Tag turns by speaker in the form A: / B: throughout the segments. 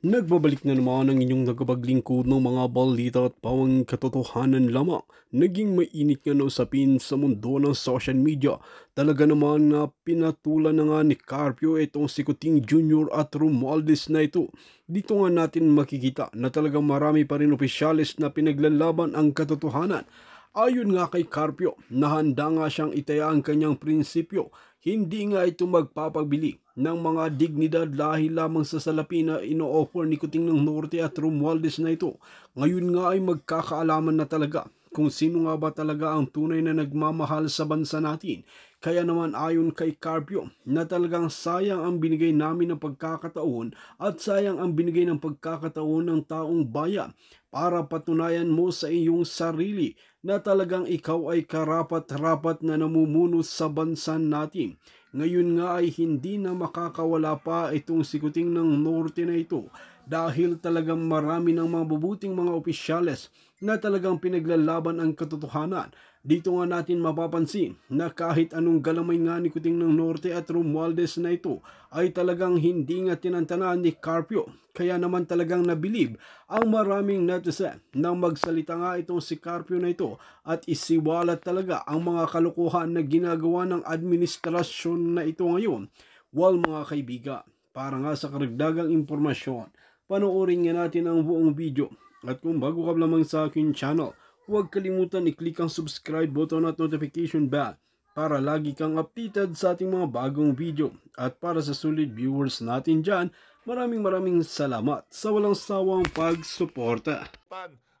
A: Nagbabalik na naman ang inyong nagapaglingkod ng mga balita at pawang katotohanan lamang. Naging mainit nga na usapin sa mundo ng social media. Talaga naman na pinatulan na nga ni Carpio itong si Kuting Jr. at Romualdez na ito. Dito nga natin makikita na talagang marami pa rin opisyalis na pinaglalaban ang katotohanan. Ayon nga kay Carpio, nahanda nga siyang itaya ang kanyang prinsipyo. Hindi nga ito magpapabili ng mga dignidad dahil lamang sa salapi na ino-offer ni Kuting ng Norte at Romualdez na ito. Ngayon nga ay magkakaalaman na talaga kung sino nga ba talaga ang tunay na nagmamahal sa bansa natin. Kaya naman ayon kay Carpio na talagang sayang ang binigay namin ng pagkakataon at sayang ang binigay ng pagkakataon ng taong bayan para patunayan mo sa iyong sarili na talagang ikaw ay karapat-rapat na namumuno sa bansa natin. Ngayon nga ay hindi na makakawala pa itong sikuting ng norte na ito dahil talagang marami ng mga mabubuting mga opisyales na talagang pinaglalaban ang katotohanan. Dito nga natin mapapansin na kahit anong galamay nga ni Kuting ng Norte at Romualdez na ito ay talagang hindi nga tinantanan ni Carpio. Kaya naman talagang nabilib ang maraming netizen nang magsalita nga itong si Carpio na ito at isiwalat talaga ang mga kalukuhan na ginagawa ng administrasyon na ito ngayon. Well mga kaibigan, para nga sa karagdagang impormasyon, panoorin nga natin ang buong video. At kung bago ka lamang sa akin channel, huwag kalimutan i-click ang subscribe button at notification bell para lagi kang updated sa ating mga bagong video. At para sa solid viewers natin dyan, maraming salamat sa walang sawang pagsuporta.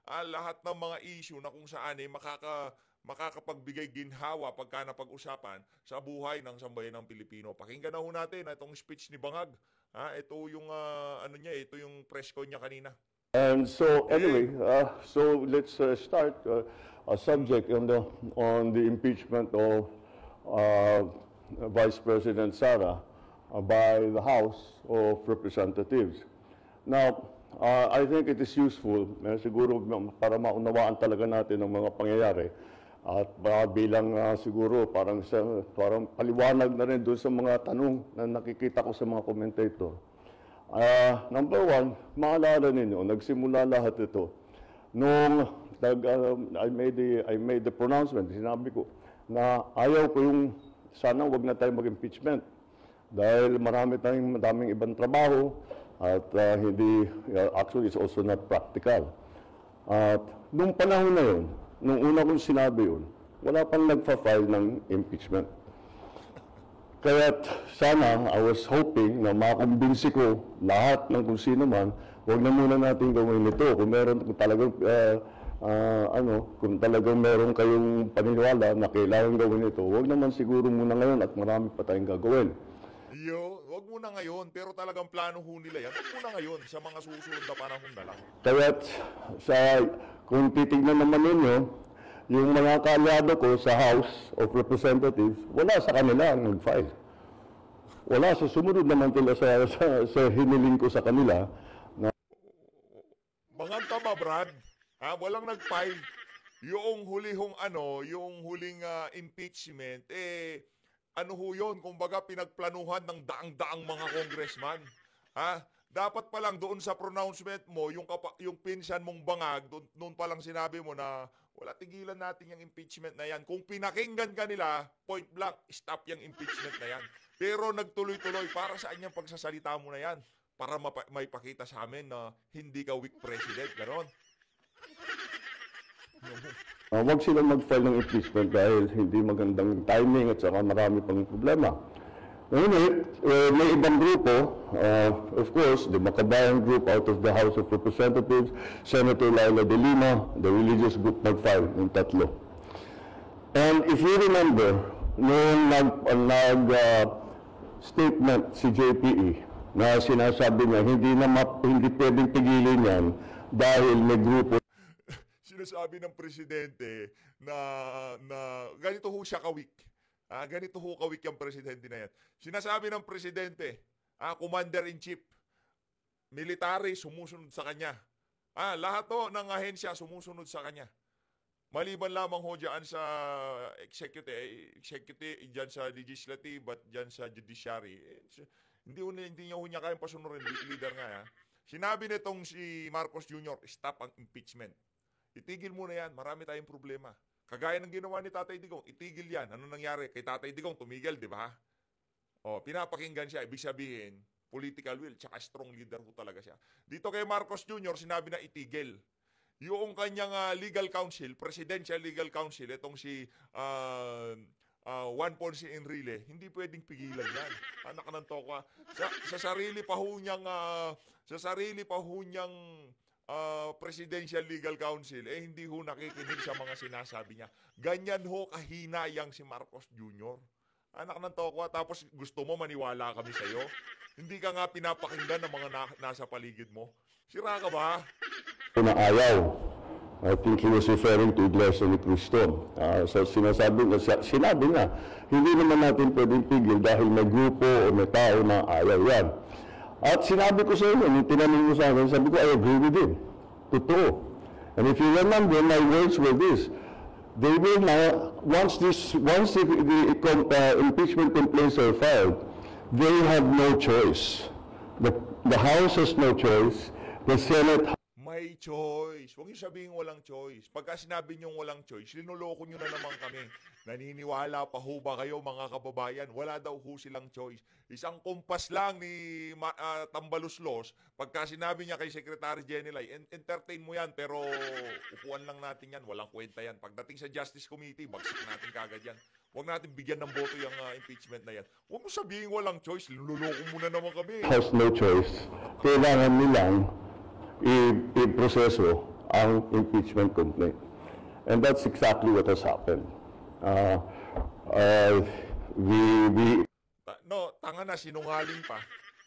B: Lahat ng mga issue na kung saan ay makakapagbigay ginhawa pagka napag-usapan sa buhay ng sambayan ng Pilipino. Pakinggan na ho natin itong speech ni Bangag. Ito yung ano niya, ito yung press con niya kanina.
C: And so anyway, so let's start a subject on the impeachment of Vice President Sara by the House of Representatives. Now, I think it is useful, siguro para maunawaan talaga natin ang mga pangyayari at bilang siguro parang paliwanag na rin doon sa mga tanong na nakikita ko sa mga commentator. Number one, maalala ninyo, nagsimula lahat ito nung I made the pronouncement, sinabi ko na ayaw ko yung sana wag na tayo mag-impeachment dahil madaming ibang trabaho at actually it's also not practical. At nung panahon na yun, nung una kong sinabi yun, wala pang nagpa-file ng impeachment. Kaya sana, I was hoping na makumbinsi ko lahat ng kung sino man, huwag na muna natin gawin ito. Kung meron kung talagang meron kayong paniniwala na kailangan gawin ito, huwag naman siguro muna ngayon at marami pa tayong gagawin.
B: Wag muna ngayon, pero talagang plano ho nila yan. Wag muna ngayon, sa mga susunod na panahon na lang.
C: Kaya kung titignan naman ninyo, yung mga kaalyado ko sa House of Representatives, wala sa kanila ang nag-file. Wala sa sumunod naman nila sa hiniling ko sa kanila.
B: Bangag ka ba, Brad? Walang nag-file. Yung huling impeachment, ano ho yun? Kumbaga pinagplanuhan ng daang-daang mga congressman. Dapat pa lang doon sa pronouncement mo, yung pinsan mong Bangag, doon pa lang sinabi mo na wala, tigilan natin yung impeachment na yan. Kung pinakinggan ka nila, point blank, stop yung impeachment na yan. Pero nagtuloy-tuloy, para saan yung pagsasalita mo na yan? Para may pakita sa amin na hindi ka weak president, gano'n.
C: Huwag silang mag-file ng impeachment dahil hindi magandang timing at saka marami pang problema. Ngayon, may ibang grupo, of course, the Makabayan group out of the House of Representatives, Senator Laila de Lima, the religious group nag-file ng tatlo. And if you remember, nung statement si JPE na sinasabi niya, hindi pwedeng pigilin yan dahil may grupo.
B: Sinasabi ng presidente na ganito ho siya ka-weak. Ganito ho kawik yung presidente na yan. Sinasabi ng presidente, commander-in-chief, military, sumusunod sa kanya. Lahat ho ng ahensya sumusunod sa kanya. Maliban lamang ho dyan sa executive, dyan sa legislative, at dyan sa judiciary. Hindi niya kayang pasunurin, leader nga. Sinabi nitong si Marcos Jr., stop ang impeachment. Itigil muna yan, marami tayong problema. Kagaya ng ginawa ni Tatay Digong, itigil yan. Ano nangyari? Kay Tatay Digong, tumigil, di ba? O, pinapakinggan siya, ibig sabihin, political will, tsaka strong leader ho talaga siya. Dito kay Marcos Jr., sinabi na itigil. Yung kanyang legal counsel, presidential legal counsel, itong si Juan Ponce Enrile, hindi pwedeng pigilan yan. Anak ng tokwa. Sa sarili pa ho niyang presidential legal counsel, hindi ho nakikinig sa mga sinasabi niya. Ganyan ho kahina yang si Marcos Jr. Anak ng tokwa, tapos gusto mo maniwala kami sa'yo? Hindi ka nga pinapakinggan ng mga nasa paligid mo. Sira ka ba?
C: Na ayaw. I think he was referring to Iglesia ni Cristo. So sinabi niya, hindi naman natin pwedeng pigil dahil may grupo o may tao na ayaw yan. At sinabi ko sa inyo, yung tinanong mo sa akin, sabi ko, I agree with him. Totoo. And if you remember, my words were this: they will now, once the impeachment complaints are filed, they have no choice. The House has no choice. The Senate.
B: May choice. Huwag niyo sabihin walang choice. Pagka sinabi niyong walang choice, linuloko niyo na naman kami. Naniniwala pa ho ba kayo mga kababayan? Wala daw ho silang choice. Isang kumpas lang ni Tambaluslos, pagka sinabi niya kay Secretary Jenilay, entertain mo yan, pero upuan lang natin yan. Walang kwenta yan. Pagdating sa Justice Committee, bagsak natin kagad yan. Huwag natin bigyan ng boto yung impeachment na yan. Huwag mo sabihin walang choice. Linuloko muna naman kami.
C: Has no choice. Kailangan nilang i-proseso ang impeachment complaint. And that's exactly what has happened.
B: No, tanga na, sinungaling pa.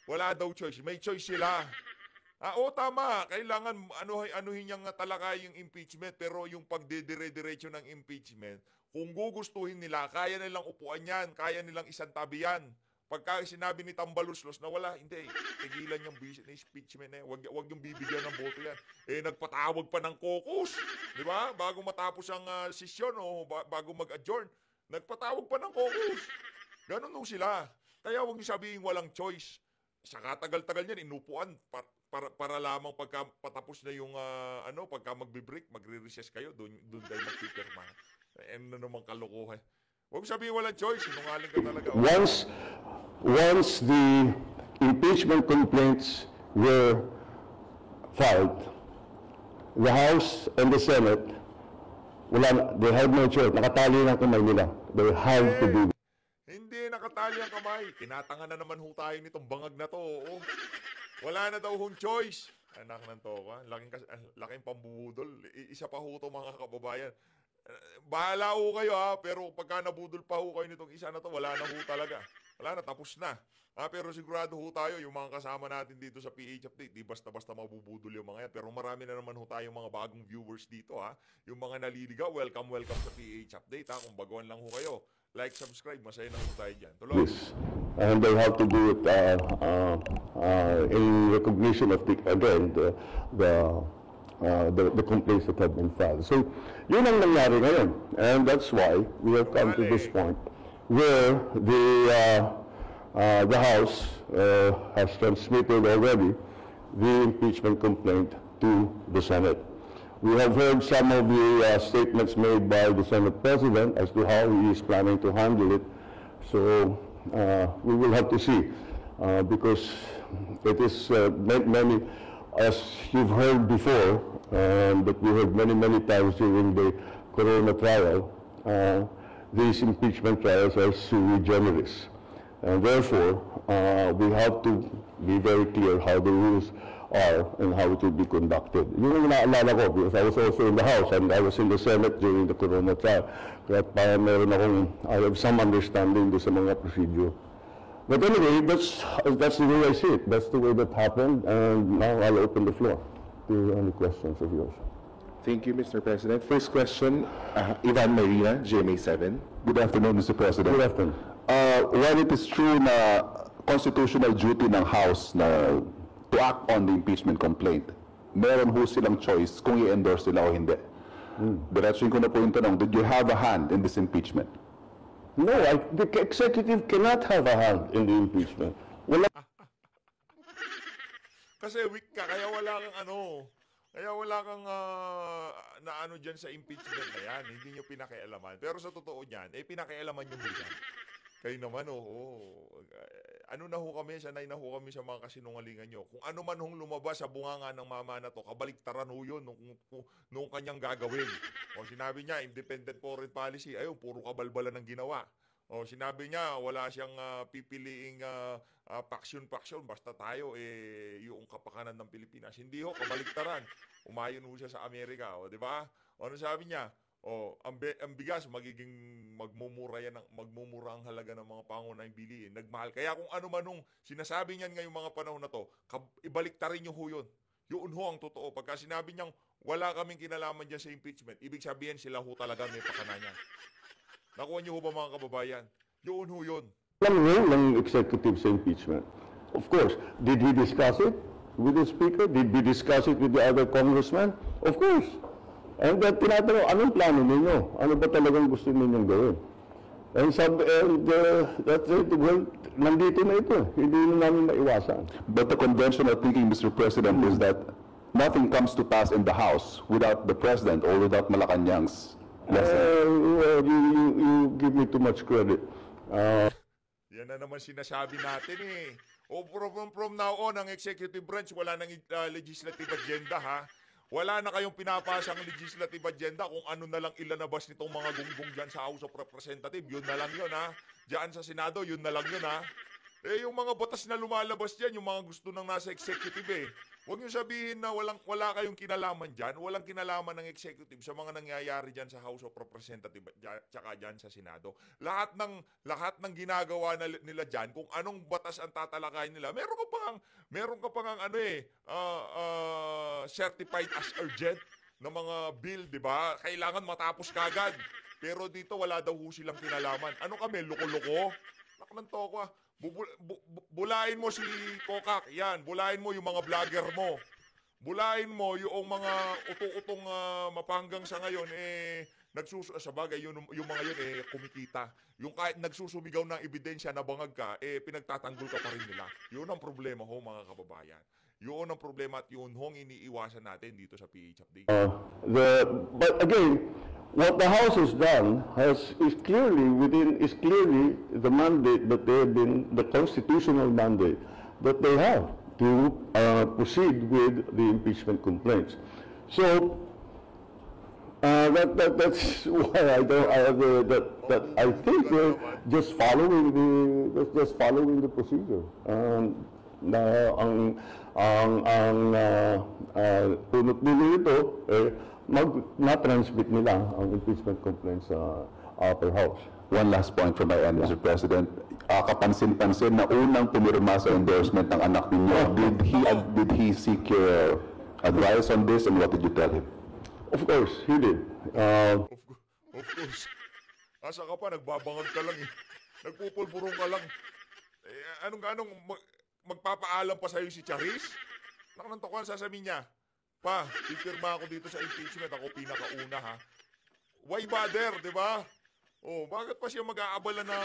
B: Wala daw choice. May choice sila. Oo, tama. Kailangan anuhin niyang talakay yung impeachment, pero yung pagdidire-diretso ng impeachment, kung gugustuhin nila, kaya nilang upuan yan, kaya nilang isantabi yan. Pagka sinabi ni Tambaluslos na wala, hindi, tigilan yung impeachment na yan. Huwag yung bibigyan ng boto yan. Nagpatawag pa ng caucus, di ba? Bago matapos ang sesyon o bago mag-adjourn. Nagpatawag pa ng caucus. Ganun nung sila. Kaya huwag niyo sabihin walang choice. Sa katagal-tagal niyan, inupuan para lamang pagka patapos na yung pagka magbe-break, magre-recess kayo, doon kayo magpipirma. Ano naman kalokohan. Huwag sabihin walang choice, sinungaling ka talaga.
C: Once the impeachment complaints were filed, the House and the Senate, they had no choice. Nakatali ng kamay nila. They have to do it.
B: Hindi nakatali ang kamay. Tinatanga na naman ho tayo nitong bangag na to. Oo. Wala na daw hong choice. Anak ng toka. Laking pambubudol. Isa pa ho to mga kababayan. Bahala ho kayo pero pagka nabudol pa ho kayo nitong isa na to, wala na ho talaga. Wala na, tapos na. Pero sigurado ho tayo, yung mga kasama natin dito sa PH Update, di basta-basta mabubudol yung mga yan. Pero marami na naman ho tayong mga bagong viewers dito Yung mga naliligaw, welcome sa PH Update Kung baguhan lang ho kayo, like, subscribe, masaya na ho tayo dyan. Tuloy.
C: And they have to do it in recognition of the complaints that have been filed. So, yun ang nangyari ngayon. And that's why we have come to this point where the House has transmitted already the impeachment complaint to the Senate. We have heard some of the statements made by the Senate President as to how he is planning to handle it. So, we will have to see because it is many, as you've heard before, that we heard many times during the Corona trial, these impeachment trials are sui generis. And therefore, we have to be very clear how the rules are and how it will be conducted. Yun ang naalala ko because I was also in the House and I was in the Senate during the Corona trial. Kaya parang I have some understanding do sa mga procedure. But anyway, that's the way I see it. That's the way that happened, and now I'll open the floor to any questions of yours.
D: Thank you, Mr. President. First question, Ivan Marina, GMA7. Good afternoon, Mr. President.
C: Good afternoon.
D: While it is true na constitutional duty ng House na to act on the impeachment complaint, meron ho silang choice kung i-endorse nila o hindi. Diretsuin ko na po yung tanong, did you have a hand in this impeachment?
C: No, the executive cannot have a hand in the impeachment. Wala.
B: Kasi weak ka, kaya wala kang ano, kaya wala kang na ano dyan sa impeachment na yan. Hindi nyo pinakialaman. Pero sa totoo niyan, pinakialaman nyo muna. Kayo naman, ano na ho kami, sanay na ho kami sa mga kasinungalingan nyo. Kung ano man hong lumabas sa bunganga ng mama na to, kabaliktaran ho yun nung kanyang gagawin. O sinabi niya, independent foreign policy, ayun, puro kabalbalan ng ginawa. O sinabi niya, wala siyang pipiliing paksyon-paksyon, basta tayo, yung kapakanan ng Pilipinas. Hindi ho, kabaliktaran. Umayon ho siya sa Amerika, o di ba? O ano sabi niya? O, ang bigas magiging magmumura ang halaga ng mga pangunahing bilihin. Nagmahal. Kaya kung ano man nung sinasabi niyan ngayong mga panahon na to, ibaliktarin niyo ho yun. Yun ho ang totoo. Pagka sinabi niyang wala kaming kinalaman dyan sa impeachment, ibig sabihin sila ho talaga may pakana niya. Nakuha niyo ho ba mga kababayan? Yun ho yun.
C: Walang role ng executive sa impeachment. Of course, did we discuss it with the Speaker? Did we discuss it with the other congressmen? Of course. And tinatanong, anong plano ninyo? Ano ba talagang gusto ninyong gawin? And that's it. Well, nandito na ito. Hindi na namin maiwasan.
D: But the conventional thinking, Mr. President, is that nothing comes to pass in the House without the President or without Malacanang's blessing.
C: You give me too much credit.
B: Yan na naman sinasabi natin eh. O from now on, ang executive branch, wala nang legislative agenda ha. Wala na kayong pinapasang legislative agenda kung ano na lang ilalabas nitong mga gunggong dyan sa House of Representatives. Yun na lang yun ha. Diyan sa Senado, yun na lang yun ha. Yung mga batas na lumalabas dyan, yung mga gusto ng nasa executive Huwag nyo sabihin na wala kayong kinalaman dyan, walang kinalaman ng executive sa mga nangyayari dyan sa House of Representatives tsaka dyan sa Senado. Lahat ng ginagawa nila dyan, kung anong batas ang tatalakayin nila, meron ka pang certified as urgent na mga bill, di ba? Kailangan matapos kagad. Pero dito wala daw ho silang kinalaman. Ano kami, loko-loko? Naknanto ko bulain mo si Kokak, yan. Bulain mo yung mga vlogger mo. Bulain mo yung mga uto-utong mapanggang sa ngayon, sa bagay, yung mga yun, kumikita. Yung kahit nagsusumigaw ng ebidensya na bangag ka, pinagtatanggol ka pa rin nila. Yun ang problema ho, mga kababayan. Yun ang problema at yun hong iniiwasan natin dito sa PH Update.
C: But again, what the House has done is clearly the mandate that they have been, the constitutional mandate that they have to proceed with the impeachment complaints. So that's why I think they're just following the procedure. Na ang punot nila ito na-transmit nila ang impeachment complaints sa upper house.
D: One last point from my end, Mr. President. Kapansin-pansin na unang pumirma sa endorsement ng anak ninyo. Did he seek your advice on this, and what did you tell him?
C: Of course, he did.
B: Of course. Asa ka pa, nagbabangag ka lang Nagpupulburong ka lang. Anong magpapaalam pa sa'yo si Charis? Nakanantokan, sasabihin niya, pa, ipirma ako dito sa impeachment, ako pinakauna ha. Why bother, di ba? Bakit pa siya mag-aabala na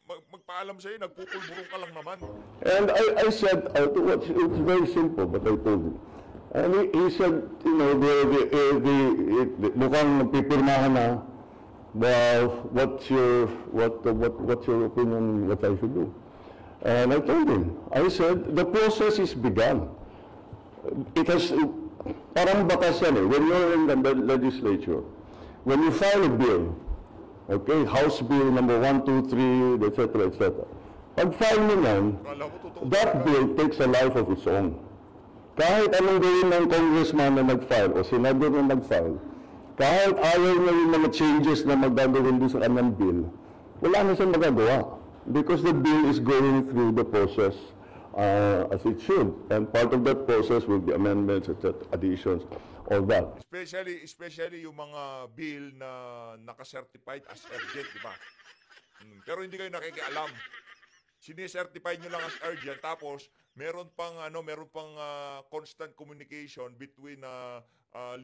B: magpaalam sa'yo, nagpupulburong ka lang naman.
C: And I said, it's very simple, but I told him. And he said, mukhang pipirmahan na, well, what's your opinion what I should do? And I told him, I said, the process is begun. It has, parang batas yan when you're in the legislature, when you file a bill, okay, House Bill number 1, 2, 3, etc., etc. Pag file mo yan, that bill takes a life of its own. Kahit anong gawin ng congressman na nag-file o senador na nag-file, kahit ayaw na yung mga changes na magagawin doon sa kanyang bill, wala na siyang magagawa. Because the bill is going through the process as it should. And part of that process will be amendments, etc., additions, all that.
B: Especially yung mga bill na naka-certified as urgent, di ba? Pero hindi kayo nakikialam. Sini-certify nyo lang as urgent, tapos meron pang constant communication between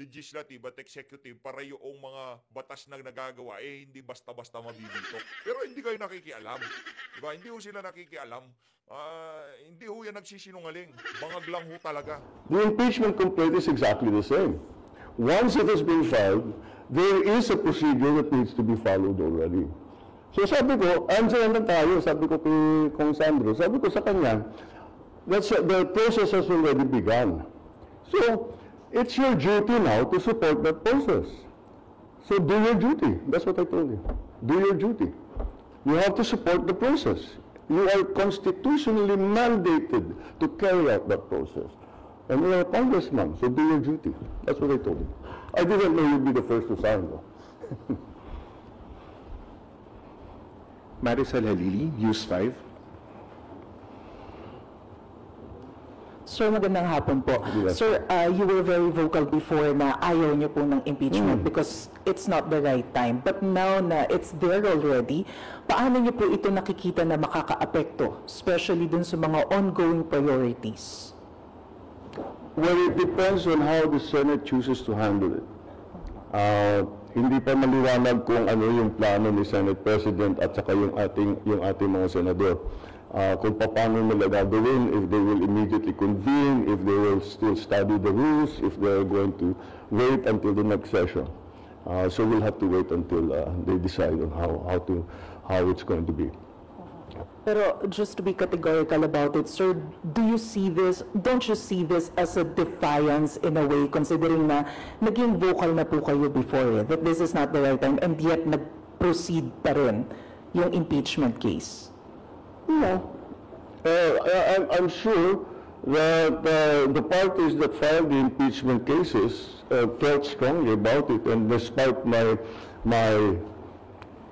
B: legislative at executive para yung mga batas na nagagawa hindi basta-basta mabibito. Pero hindi kayo nakikialam. Diba? Hindi ho sila nakikialam. Hindi ho yan nagsisinungaling. Bangag lang ho talaga.
C: The impeachment complaint is exactly the same. Once it has been filed, there is a procedure that needs to be followed already. So sabi ko, andyan na tayo, sabi ko kay Kong Sandro, sabi ko sa kanya, the process has already begun. So, it's your duty now to support that process. So do your duty. That's what I told you. Do your duty. You have to support the process. You are constitutionally mandated to carry out that process. And you are a congressman, so do your duty. That's what I told you. I didn't know you'd be the first to sign, though.
D: Maricel Halili, News 5.
E: Sir, magandang hapon po.
C: Yes.
E: Sir, you were very vocal before na ayaw niyo po ng impeachment because it's not the right time. But now na it's there already, paano niyo po ito nakikita na makakaapekto, especially dun sa mga ongoing priorities?
C: Well, it depends on how the Senate chooses to handle it. Hindi pa maliwanag kung ano yung plano ni Senate President at saka yung ating mga senador. Kung paano nila gagawin, if they will immediately convene, if they will still study the rules, if they are going to wait until the next session. So we'll have to wait until they decide on how it's going to be.
E: Pero just to be categorical about it, sir, don't you see this as a defiance in a way, considering na naging vocal na po kayo before that this is not the right time, and yet nag-proceed pa rin yung impeachment case?
C: No. I'm sure that the parties that filed the impeachment cases felt strongly about it, and despite my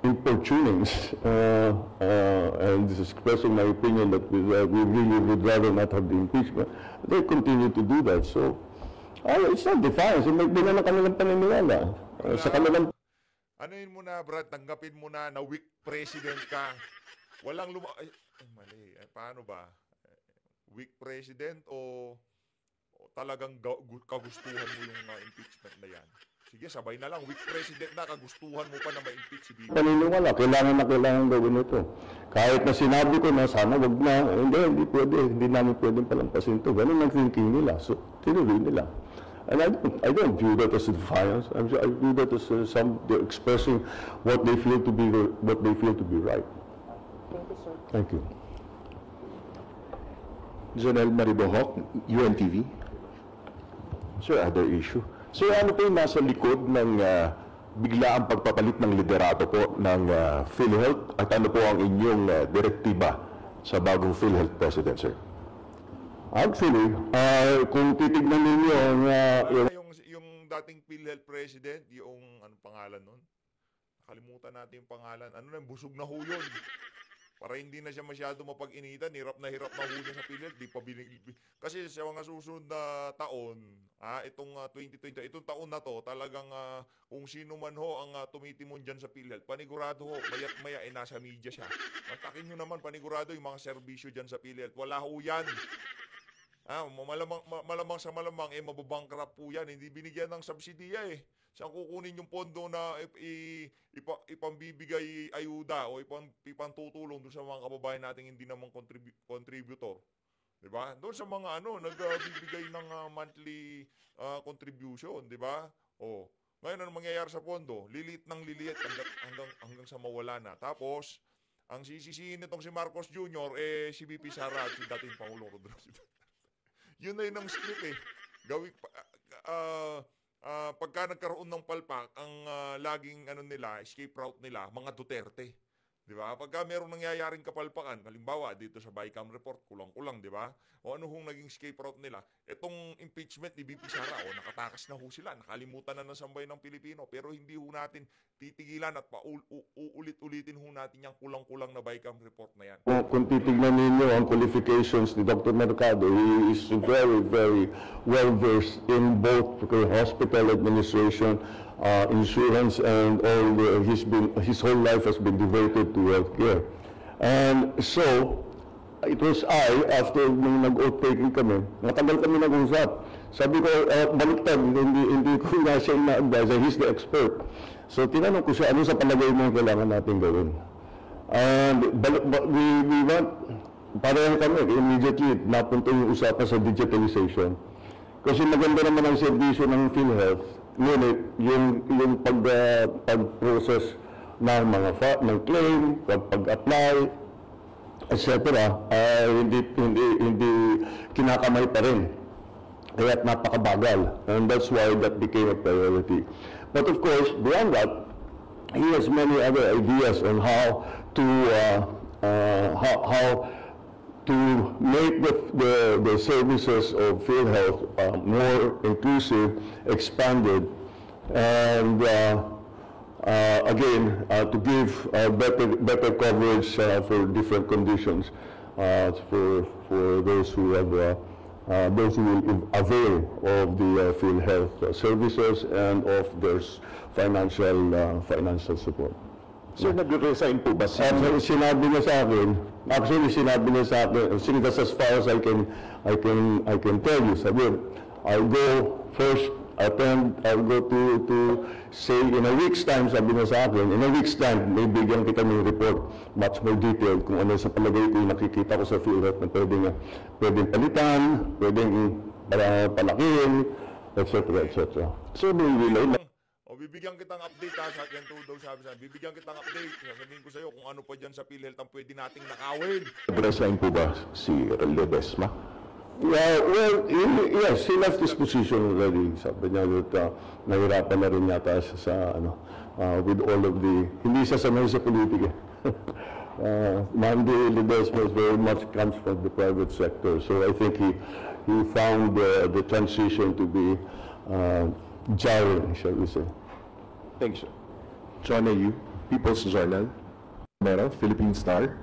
C: importunings and expressing my opinion that we really would rather not have the impeachment, they continue to do that. So, it's not defiance. Magbigay na kanilang paniniwala sa kanilang...
B: Anuin mo na, Brad, tanggapin mo na weak president ka. Walang mali. Paano ba? Weak president o talagang kagustuhan mo yung impeachment na yan? Sige, sabay na lang. Weak president na, kagustuhan mo pa na ma-impeach si Bibi.
C: Paniniwala, kailangan gawin ito. Kahit na sinabi ko na sana wag na, hindi pwede, hindi namin pwedeng palampasin ito. Ganun ang thinking nila. So, tinuloy nila. And I don't view that as a defiance. I view that as they're expressing what they feel to be right.
E: Thank you, sir.
C: Thank you.
D: Jonel Maribohok, UNTV.
F: Sir, other issue. Sir, ano po yung nasa likod ng biglaang pagpapalit ng liderato po ng PhilHealth at ano po ang inyong direktiba sa bagong PhilHealth President, sir?
C: Actually, kung titignan ninyo
B: yung dating PhilHealth President, yung anong pangalan nun? Nakalimutan natin yung pangalan. Ano na, busog na ho yun. Para hindi na siya masyado mapag-initan, hirap na ho siya sa PhilHealth. Kasi sa mga susunod na taon, itong 2020, itong taon na to, talagang kung sino man ho ang tumitimon dyan sa PhilHealth, panigurado ho, maya't maya nasa media siya. Matakin nyo naman, panigurado yung mga serbisyo dyan sa PhilHealth. Wala ho yan. Malamang sa malamang, mababankrupt po yan. Hindi binigyan ng subsidiya Saan kukunin yung pondo na ipambibigay ayuda o ipantutulong doon sa mga kababayan nating hindi naman contributor? Diba? Doon sa mga nagbibigay ng monthly contribution, diba? Ngayon ano mangyayari sa pondo? Lilit ng liliit hanggang sa mawala na. Tapos, ang sisisihin nitong si Marcos Jr., si VP Sara at si dating Pangulong Rodrigo. Yun na yun ang script pagka nagkaroon ng palpak, ang laging escape route nila, mga Duterte. Di ba? Pagka merong nangyayaring kapalpakan, halimbawa dito sa BICAM report, kulang-kulang, di ba? O ano hong naging escape route nila? Itong impeachment ni VP Sara, nakatakas na ho sila, nakalimutan na ng sambay ng Pilipino, pero hindi ho natin titigilan at uulit-ulitin ho natin yung kulang-kulang na BICAM report na yan.
C: Kung titignan ninyo ang qualifications ni Dr. Mercado, he is very, very well-versed in both hospital administration, insurance, and his whole life has been devoted to healthcare. And so, it was after nung nag-oath taking kami, matagal kami nag-usap. Sabi ko, baliktad, hindi ko nga siya na-advise, he's the expert. So tinanong ko siya, ano sa palagay mo kailangan natin gawin? And we went, pareho kami, immediately napunta yung usapan sa digitalization. Kasi maganda naman ang servisyo ng PhilHealth, ngunit yung pag-process ng mga ng claim, pag-apply, etc. Hindi kinakamay pa rin. Kaya't napakabagal. And that's why that became a priority. But of course, beyond that, he has many other ideas on how to make the services of PhilHealth more inclusive, expanded, and again, to give better coverage for different conditions for those who have those who will avail of the PhilHealth services and of their financial support.
F: Sir, nag-resign po ba siya?
C: Sinabi niya sa akin, actually sinabi niya sa akin, that's as far as I can tell you. Sabi, I'll go first, I'll go to say in a week's time, sabi niya sa akin, in a week's time, may bigyan kita ng report, much more detailed, kung ano sa palagay ko yung nakikita ko sa PhilHealth na pwedeng palitan, pwedeng palakihin, etc.
F: Sir, may relay na
B: O bibigyan kitang update ha, sa akin daw sabi sa bibigyan kitang update. Sasabihin ko sa iyo kung ano pa diyan sa PhilHealth ang pwede nating nakawin.
F: resign po ba si Ledesma?
C: Yeah, well, yes, he left his position already. Sabi niya that nahirapan na rin yata siya sa, with all of the, hindi siya sanay sa politika. Mandy Ledesma very much comes from the private sector. So I think he found the transition to be jarring, shall we say.
F: Thanks, sir. John A.U., People's Journal, Meron, Philippine Star.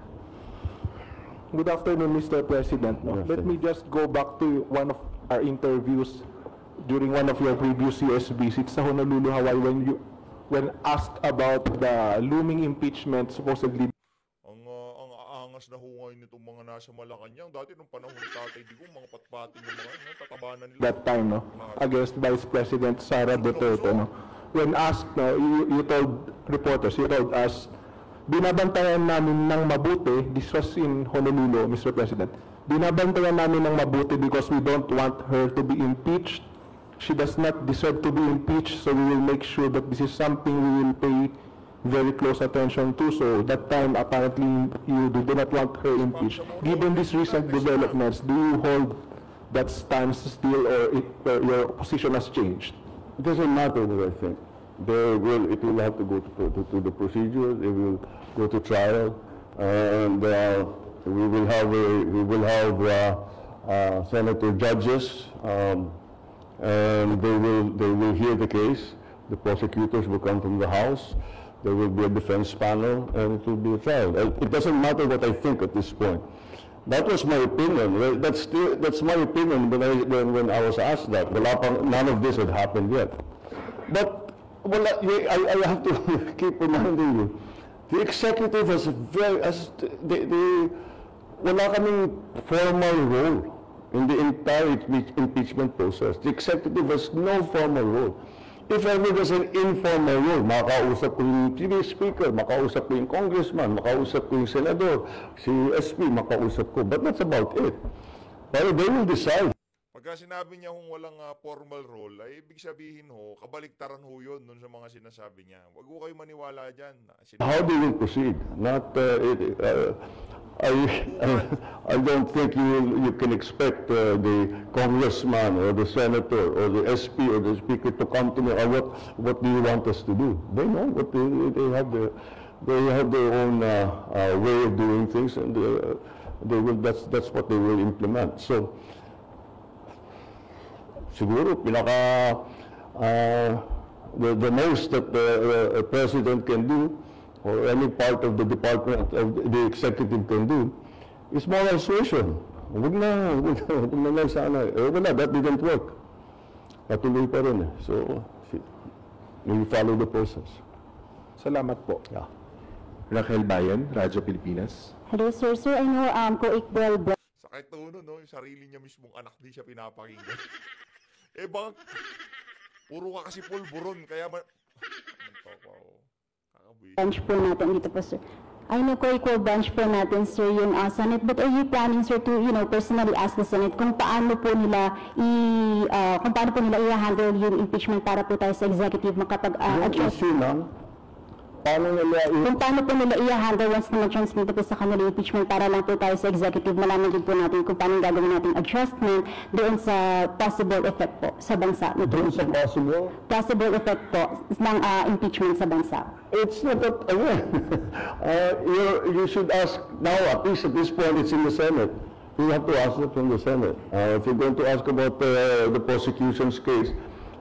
G: Good afternoon, Mr. President. Let me just go back to one of our interviews during one of your previous US visits sa Honolulu, Hawaii, when asked about the looming impeachment supposedly.
B: Ang aangas na hungay nitong mga nasa Malacanang. Dati nung panahon ni Tatay Digong, mga patpati ng mga tatabanan nila.
G: That time, against Vice President Sara Duterte, when asked, you told reporters, you told us, binabantayan namin ng mabuti, this was in Honolulu, Mr. President, binabantayan namin ng mabuti because we don't want her to be impeached. She does not deserve to be impeached, so we will make sure that this is something we will pay very close attention to. So that time, apparently, you do not want her impeached. Given these recent developments, do you hold that stance still, or your position has changed?
C: It doesn't matter what I think. It will have to go to the procedure. It will go to trial, and we will have senator judges, and they will hear the case. The prosecutors will come from the House. There will be a defense panel, and it will be a trial. It doesn't matter what I think at this point. That was my opinion. That's my opinion when I was asked that. None of this had happened yet. But I have to keep reminding you, the executive wala kaming formal role in the entire impeachment process. The executive has no formal role. If ever there's an informal role, makausap ko yung TV speaker, makausap ko yung congressman, makausap ko yung senador, si SP, makausap ko. But that's about it. Pero they will decide.
B: Pagka sinabi niya kung walang formal role, ay ibig sabihin kabaligtaran yun nun sa mga sinasabi niya. Huwag ko kayo maniwala dyan.
C: How they will proceed? I don't think you can expect the congressman or the senator or the SP or the speaker to come to me, what do you want us to do? They know what they have their own way of doing things, and that's what they will implement. So siguro the most that a president can do, or any part of the department of the executive can do, is moral suasion. Huwag na lang sana. Wala, that didn't work. Patuloy pa rin. So, we follow the process.
G: Salamat po.
C: Yeah.
F: Raquel Bayan, Radyo Pilipinas.
H: Hello, sir. Sir, I know co-equal
B: Sakit to no, yung sarili niya mismong anak, di siya pinapakinggan. Eh bang, puro ka kasi pulburon, kaya kakabui.
H: branch po natin dito po, sir. I know co-equal branch po natin, sir, yung Senate. But are you planning, sir, to, personally ask the Senate kung paano po nila i-handle yung impeachment para po tayo sa executive makapag-adjust?
C: Issue lang,
H: Kung paano po nila i-handle once na mag-transmit po sa kanila impeachment para lang po tayo sa executive, malaman din po natin kung paano gagawin natin adjustment doon sa possible effect po sa bansa.
C: doon sa
H: Possible effect po ng impeachment sa bansa.
C: It's not that, again, you should ask now, at least at this point, it's in the Senate. You have to ask it from the Senate. If you're going to ask about the prosecution's case,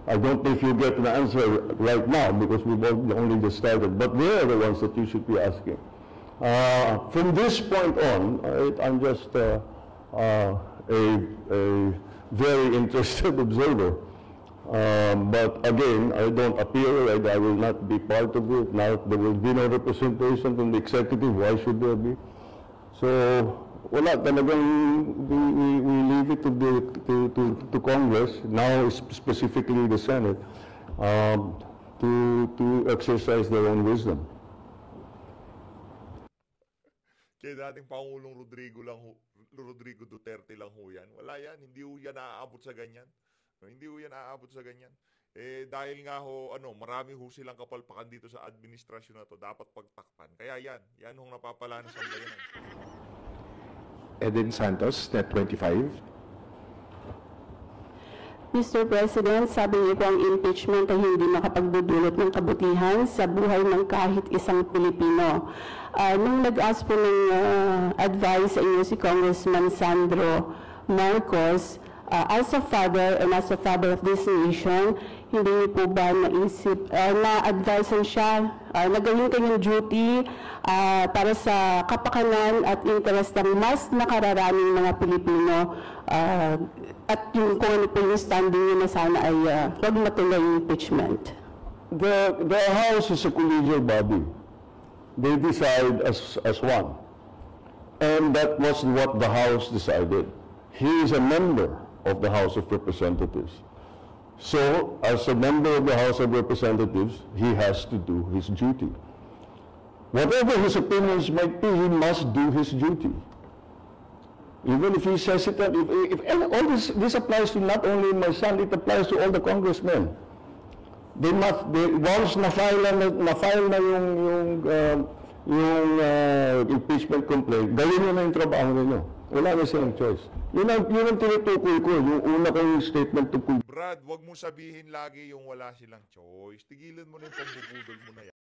C: I don't think you'll get an answer right now because we've only just started. But they're the ones that you should be asking. From this point on, I'm just a very interested observer. But again, I don't appear, I will not be part of it. Now, there will be no representation from the executive. Why should there be? So, wala talagang we leave it to Congress, now specifically the Senate, to exercise their own wisdom.
B: Kaya dating Pangulong Rodrigo Duterte lang ho yan. Wala yan, hindi ho yan naaabot sa ganyan. Hindi ho yan naaabot sa ganyan. Eh dahil nga ho, marami ho silang kapalpakan dito sa administrasyon na to, dapat pagtakpan. Kaya yan hong napapala na sa bayanan.
F: Eden Santos, Net 25.
H: Mr. President, sabi niyo po ang impeachment ay hindi makapagdudulot ng kabutihan sa buhay ng kahit isang Pilipino. Nung nag-ask po ng advice sa inyo si Congressman Sandro Marcos, as a father and as a father of this nation, hindi niyo po ba naisip, na-advisean siya na gawin kanyang duty para sa kapakanan at interest ng mas nakararaming mga Pilipino at yung kung ano po yung standing niyo na sana ay huwag matuloy yung impeachment?
C: The House is a collegial body. They decide as one. And that was what the House decided. He is a member of the House of Representatives. So, as a member of the House of Representatives, he has to do his duty. Whatever his opinions might be, he must do his duty. Even if he's hesitant, and all this applies to not only my son, it applies to all the congressmen. Once na-file na yung impeachment complaint, gawin nyo na yung trabaho ninyo. Wala na silang choice. Yun ang tinutukoy ko, yung una kong statement to
B: Brad, wag mo sabihin lagi yung wala silang choice. Tigilan mo na yung pambubudol mo na yan.